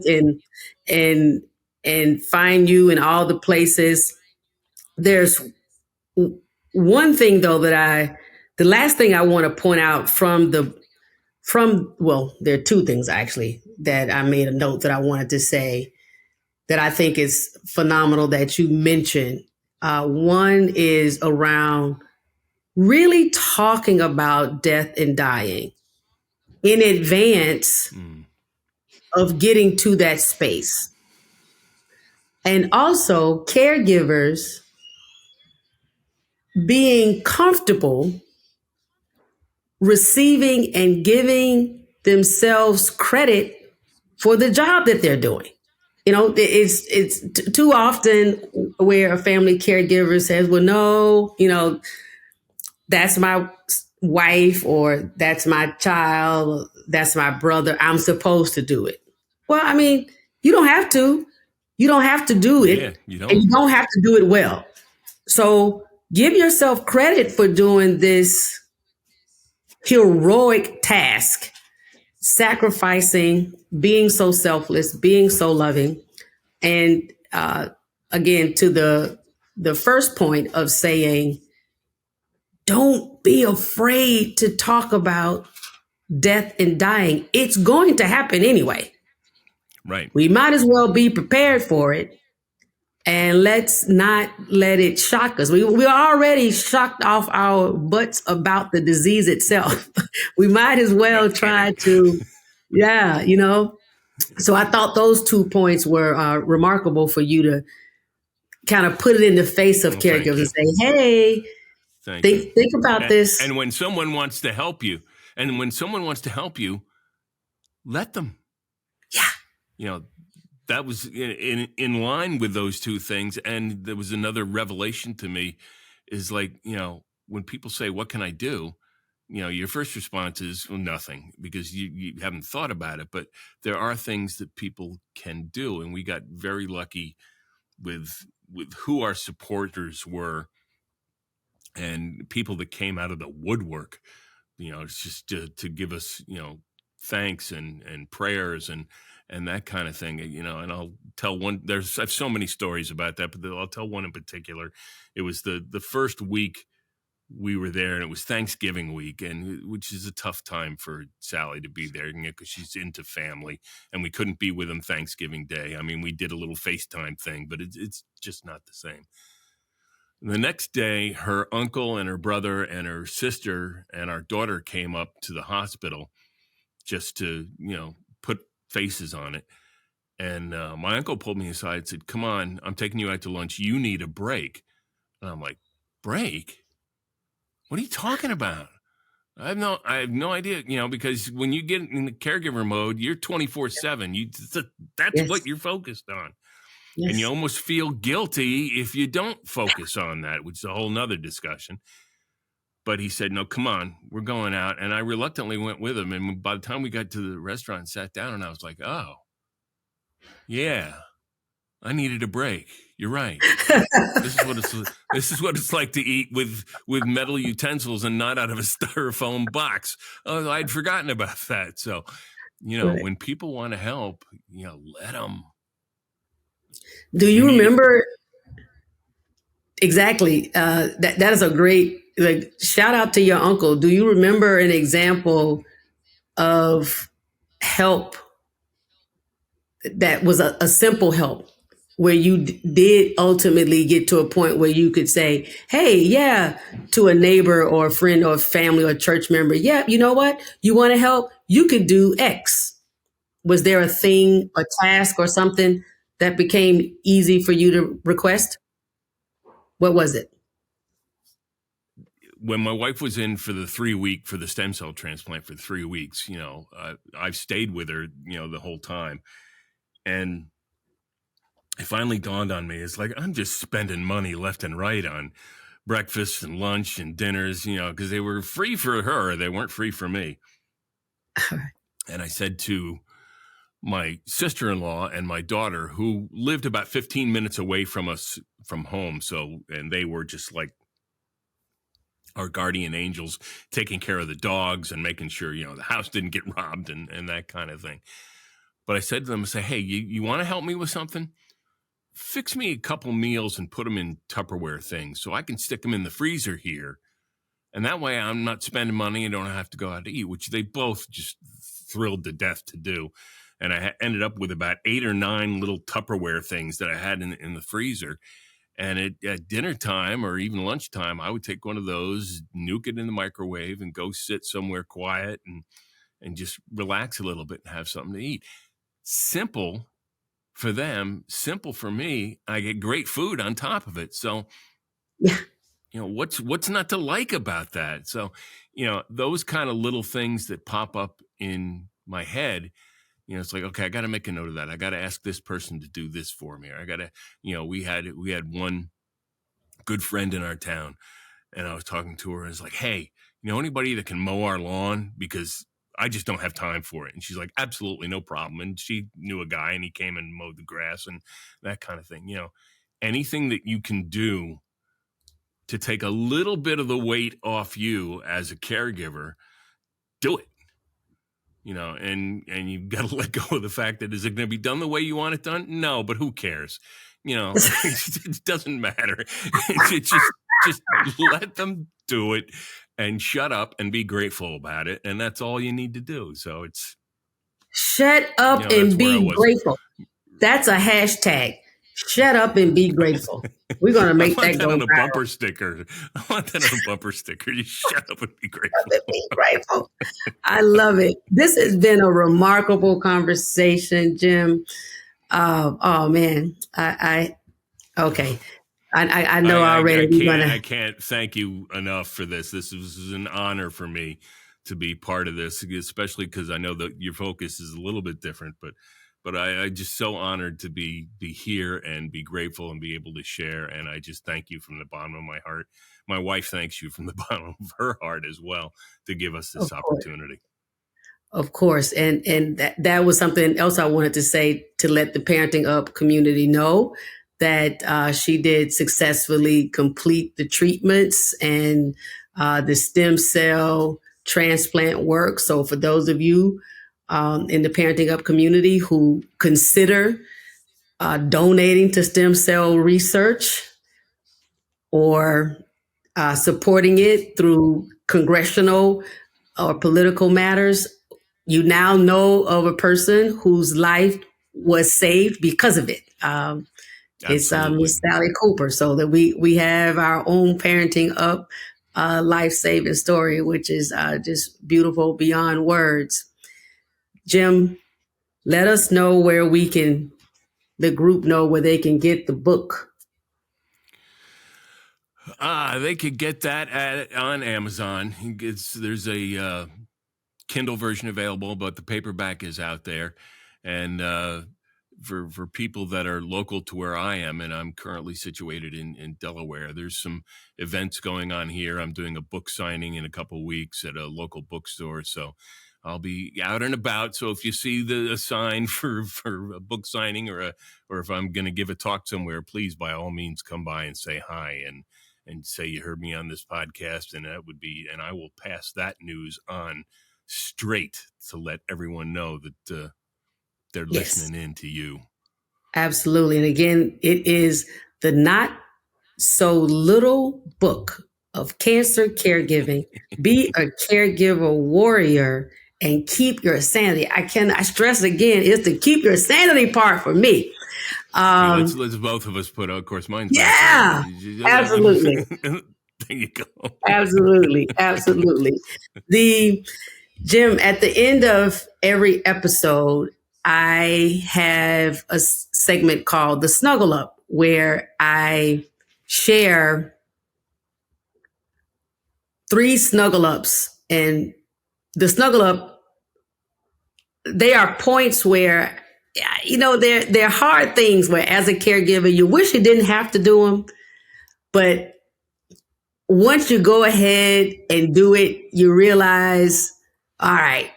and find you in all the places. There's one thing though the last thing I want to point out well, there are two things actually that I made a note that I wanted to say that I think is phenomenal that you mentioned. One is around really talking about death and dying in advance of getting to that space. And also caregivers being comfortable receiving and giving themselves credit for the job that they're doing. You know, it's too often where a family caregiver says, well, no, you know, that's my wife, or that's my child, or that's my brother. I'm supposed to do it. Well, I mean, you don't have to. You don't have to do it. Yeah, you don't. And you don't have to do it well. So give yourself credit for doing this heroic task, sacrificing, being so selfless, being so loving. And again, to the first point of saying, don't be afraid to talk about death and dying. It's going to happen anyway. Right. We might as well be prepared for it. And let's not let it shock us. We're already shocked off our butts about the disease itself. We might as well try to, you know. So I thought those 2 points were remarkable for you to kind of put it in the face of caregivers and say, hey, think about this. And when someone wants to help you, let them. Yeah. You know, that was in line with those two things. And there was another revelation to me is like, you know, when people say, what can I do? You know, your first response is, well, nothing, because you haven't thought about it. But there are things that people can do. And we got very lucky with who our supporters were and people that came out of the woodwork, you know, it's just to give us, you know, thanks and prayers and that kind of thing, you know. And I'll tell one, I have so many stories about that, but I'll tell one in particular. It was the first week we were there, and it was Thanksgiving week, and which is a tough time for Sally to be there, you know, because she's into family, and we couldn't be with them Thanksgiving Day. I mean, we did a little FaceTime thing, but it's just not the same. The next day, her uncle and her brother and her sister and our daughter came up to the hospital just to, you know, put faces on it. And my uncle pulled me aside and said, come on, I'm taking you out to lunch. You need a break. And I'm like, break? What are you talking about? I have no idea, you know, because when you get in the caregiver mode, you're 24/7. That's what you're focused on. Yes. And you almost feel guilty if you don't focus on that, which is a whole nother discussion. But he said, no, come on, we're going out. And I reluctantly went with him. And by the time we got to the restaurant and sat down, and I was like, oh, yeah, I needed a break. You're right. This is what it's like to eat with metal utensils and not out of a styrofoam box. Oh, I'd forgotten about that. So, you know, when people want to help, you know, let them. Do you remember exactly? That is a great, like, shout out to your uncle. Do you remember an example of help that was a simple help where you did ultimately get to a point where you could say, hey, yeah, to a neighbor or a friend or a family or a church member, yeah, you know what? You want to help? You could do X. Was there a thing, a task or something that became easy for you to request? What was it? When my wife was in for the stem cell transplant for 3 weeks, you know, I've stayed with her, you know, the whole time. And it finally dawned on me, it's like, I'm just spending money left and right on breakfast and lunch and dinners, you know, because they were free for her. They weren't free for me. And I said to my sister-in-law and my daughter, who lived about 15 minutes away from us from home. So, and they were just like our guardian angels, taking care of the dogs and making sure, you know, the house didn't get robbed and that kind of thing. But I said to them, I say, hey, you want to help me with something? Fix me a couple meals and put them in Tupperware things so I can stick them in the freezer here. And that way I'm not spending money and don't have to go out to eat, which they both just thrilled to death to do. And I ended up with about 8 or 9 little Tupperware things that I had in the freezer. And at dinner time or even lunchtime, I would take one of those, nuke it in the microwave and go sit somewhere quiet and just relax a little bit and have something to eat. Simple for them, simple for me. I get great food on top of it. So, you know, what's not to like about that? So, you know, those kind of little things that pop up in my head, it's like, okay, I got to make a note of that. I got to ask this person to do this for me. Or I got to, we had one good friend in our town, and I was talking to her, and it's like, hey, anybody that can mow our lawn, because I just don't have time for it. And she's like, absolutely, no problem. And she knew a guy, and he came and mowed the grass and that kind of thing. Anything that you can do to take a little bit of the weight off you as a caregiver, do it. And you've got to let go of the fact that, is it going to be done the way you want it done? No, but who cares? It doesn't matter. Just let them do it and shut up and be grateful about it. And that's all you need to do. So it's shut up and be grateful. That's a hashtag. Shut up and be grateful. We're going to make that go on a bumper sticker. I want that on a bumper sticker. You shut up and be grateful. Be grateful. I love it. This has been a remarkable conversation, Jim. Oh man. Okay. I know already. I can't thank you enough for this. This was an honor for me to be part of this, especially because I know that your focus is a little bit different, but I'm just so honored to be here and be grateful and be able to share. And I just thank you from the bottom of my heart. My wife thanks you from the bottom of her heart as well to give us this opportunity. Of course. And that was something else I wanted to say, to let the Parenting Up community know that she did successfully complete the treatments and the stem cell transplant work. So for those of you in the Parenting Up community who consider donating to stem cell research or supporting it through congressional or political matters, you now know of a person whose life was saved because of it. It's Miss Sally Cooper. So that we have our own Parenting Up life-saving story, which is just beautiful beyond words. Jim, let us know where the group know where they can get the book. They could get that on Amazon. There's a Kindle version available, but the paperback is out there. And for people that are local to where I am, and I'm currently situated in Delaware, there's some events going on here. I'm doing a book signing in a couple of weeks at a local bookstore. So I'll be out and about. So if you see a sign for a book signing or if I'm going to give a talk somewhere, please, by all means, come by and say hi and say you heard me on this podcast. And I will pass that news on straight to let everyone know that they're listening in to you. Absolutely. And again, it is the Not So Little Book of Cancer Caregiving. Be a caregiver warrior and keep your sanity. I stress again, it's the keep your sanity part for me. Let's both of us put, of course, mine's. Yeah, absolutely. There you go. Absolutely. Jim, at the end of every episode, I have a segment called the Snuggle Up, where I share 3 snuggle ups. And the snuggle up, they are points where, they're hard things where, as a caregiver, you wish you didn't have to do them. But once you go ahead and do it, you realize, all right,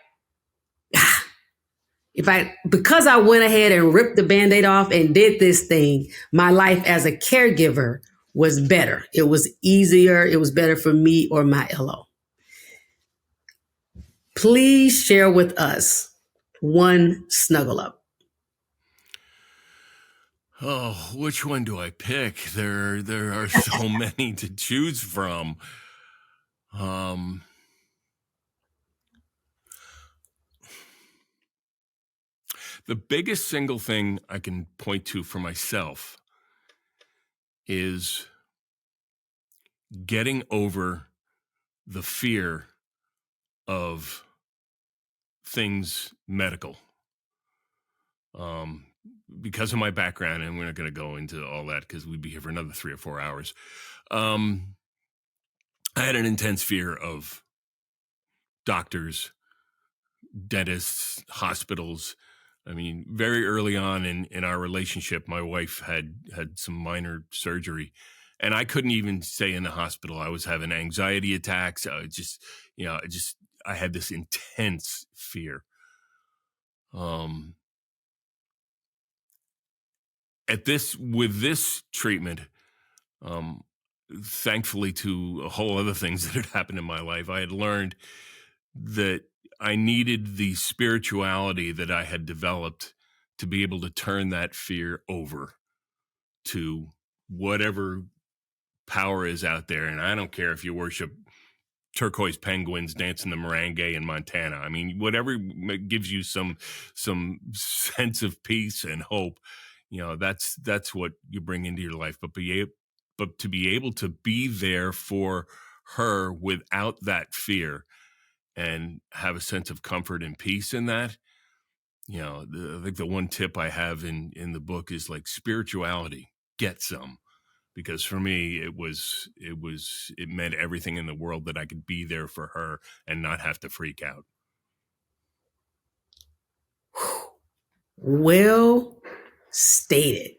because I went ahead and ripped the Band-Aid off and did this thing, my life as a caregiver was better. It was easier. It was better for me or my LO. Please share with us one snuggle up. Oh, which one do I pick? There are so many to choose from. The biggest single thing I can point to for myself is getting over the fear of things medical. Because of my background, and we're not going to go into all that because we'd be here for another 3 or 4 hours. I had an intense fear of doctors dentists, hospitals. I mean, very early on in our relationship, my wife had some minor surgery, and I couldn't even stay in the hospital. I was having anxiety attacks. I had this intense fear. With this treatment, thankfully to a whole other things that had happened in my life, I had learned that I needed the spirituality that I had developed to be able to turn that fear over to whatever power is out there. And I don't care if you worship turquoise penguins dancing the merengue in Montana. I mean, whatever gives you some sense of peace and hope, that's what you bring into your life. But to be able to be there for her without that fear and have a sense of comfort and peace in that, I think the one tip I have in the book is like spirituality, get some. Because for me, it meant everything in the world that I could be there for her and not have to freak out. Well stated.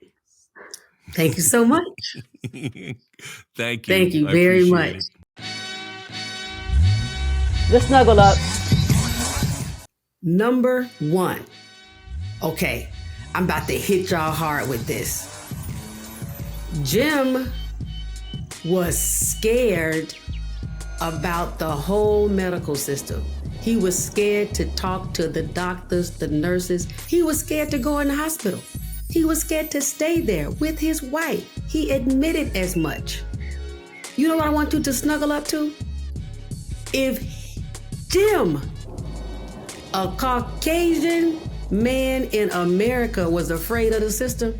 Thank you so much. Thank you. Thank you very much. Let's snuggle up. Number 1. Okay, I'm about to hit y'all hard with this. Jim was scared about the whole medical system. He was scared to talk to the doctors, the nurses. He was scared to go in the hospital. He was scared to stay there with his wife. He admitted as much. You know what I want you to snuggle up to? If Jim, a Caucasian man in America, was afraid of the system,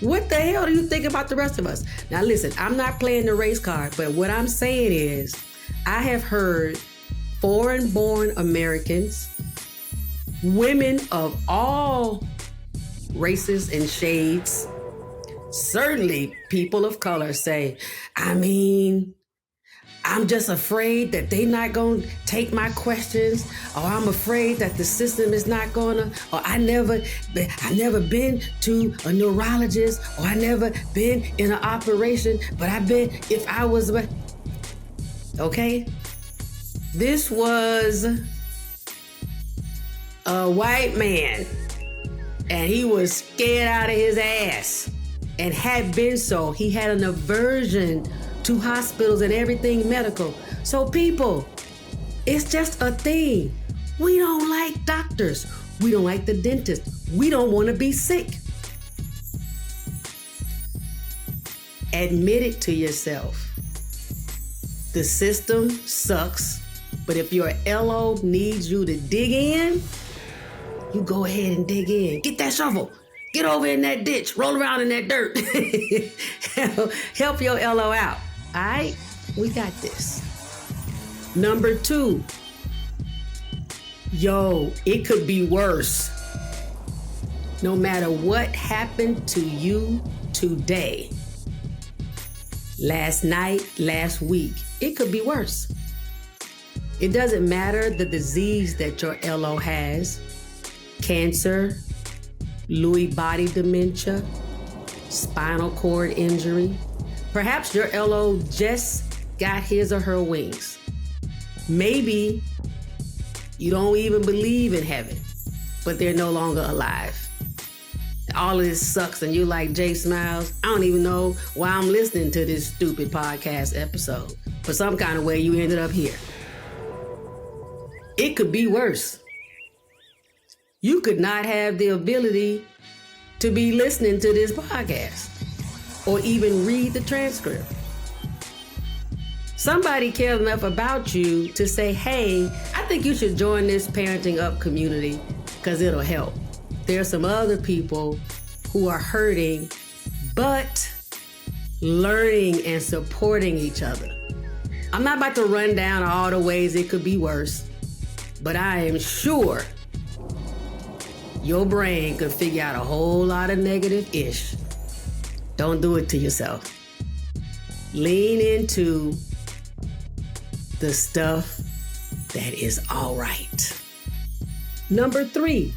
what the hell do you think about the rest of us? Now listen, I'm not playing the race card, but what I'm saying is I have heard foreign-born Americans, women of all races and shades, certainly people of color say, I'm just afraid that they not going to take my questions, or I'm afraid that the system is not going to, or I never been to a neurologist, or I never been in an operation, but I've been, if I was, okay? This was a white man, and he was scared out of his ass, and had been so. He had an aversion to hospitals and everything medical. So people, it's just a thing. We don't like doctors. We don't like the dentist. We don't want to be sick. Admit it to yourself. The system sucks, but if your LO needs you to dig in, you go ahead and dig in. Get that shovel. Get over in that ditch. Roll around in that dirt. Help your LO out. All right, we got this. Number 2, it could be worse. No matter what happened to you today, last night, last week, it could be worse. It doesn't matter the disease that your LO has, cancer, Lewy body dementia, spinal cord injury. Perhaps your LO just got his or her wings. Maybe you don't even believe in heaven, but they're no longer alive. All of this sucks and you're like, Jay Smiles, I don't even know why I'm listening to this stupid podcast episode. For some kind of way, you ended up here. It could be worse. You could not have the ability to be listening to this podcast or even read the transcript. Somebody cares enough about you to say, hey, I think you should join this Parenting Up community because it'll help. There are some other people who are hurting, but learning and supporting each other. I'm not about to run down all the ways it could be worse, but I am sure your brain could figure out a whole lot of negative-ish. Don't do it to yourself. Lean into the stuff that is all right. Number 3,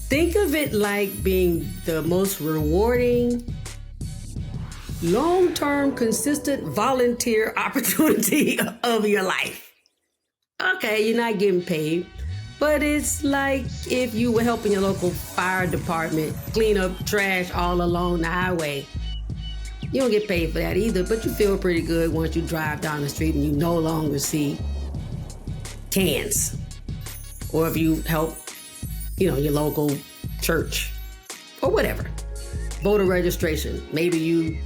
think of it like being the most rewarding, long-term, consistent volunteer opportunity of your life. Okay, you're not getting paid, but it's like if you were helping your local fire department clean up trash all along the highway. You don't get paid for that either, but you feel pretty good once you drive down the street and you no longer see cans. Or if you help, your local church or whatever. Voter registration. Maybe you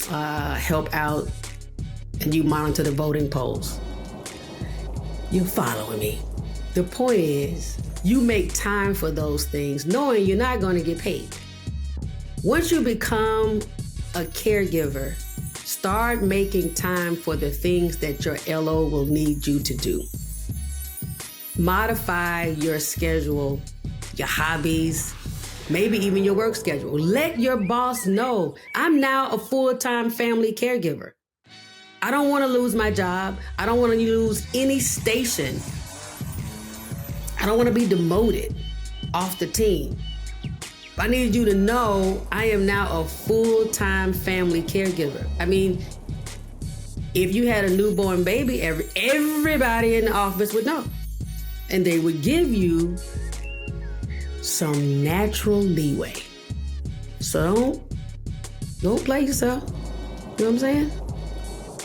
help out and you monitor the voting polls. You're following me. The point is, you make time for those things knowing you're not going to get paid. Once you become a caregiver, start making time for the things that your LO will need you to do. Modify your schedule, your hobbies, maybe even your work schedule. Let your boss know, I'm now a full-time family caregiver. I don't want to lose my job. I don't want to lose any station. I don't want to be demoted off the team. I need you to know I am now a full-time family caregiver. I mean, if you had a newborn baby, everybody in the office would know. And they would give you some natural leeway. So don't play yourself. You know what I'm saying?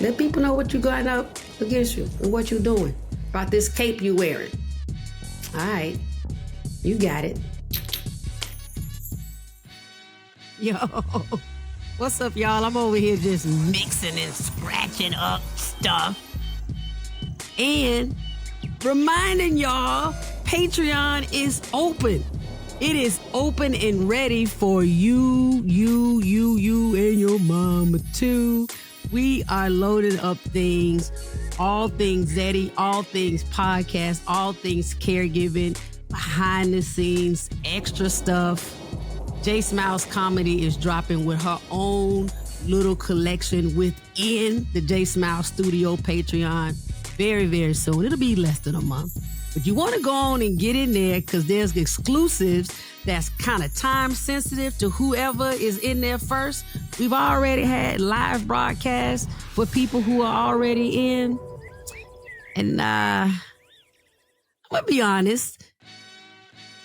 Let people know what you got up against you and what you're doing about this cape you wearing. All right, you got it. Yo, what's up, y'all? I'm over here just mixing and scratching up stuff. And reminding y'all, Patreon is open. It is open and ready for you and your mama too. We are loading up things, all things Zeddy, all things podcast, all things caregiving, behind the scenes, extra stuff. J Smiles Comedy is dropping with her own little collection within the J Smiles Studio Patreon very, very soon. It'll be less than a month. But you want to go on and get in there because there's exclusives that's kind of time sensitive to whoever is in there first. We've already had live broadcasts for people who are already in. And I'm going to be honest,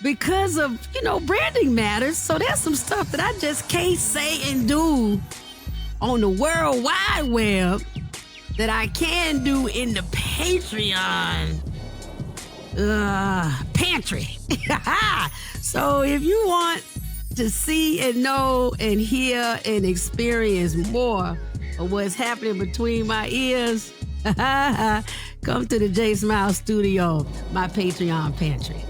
because of, branding matters. So there's some stuff that I just can't say and do on the World Wide Web that I can do in the Patreon pantry. So if you want to see and know and hear and experience more of what's happening between my ears, come to the J Smile Studio, my Patreon pantry.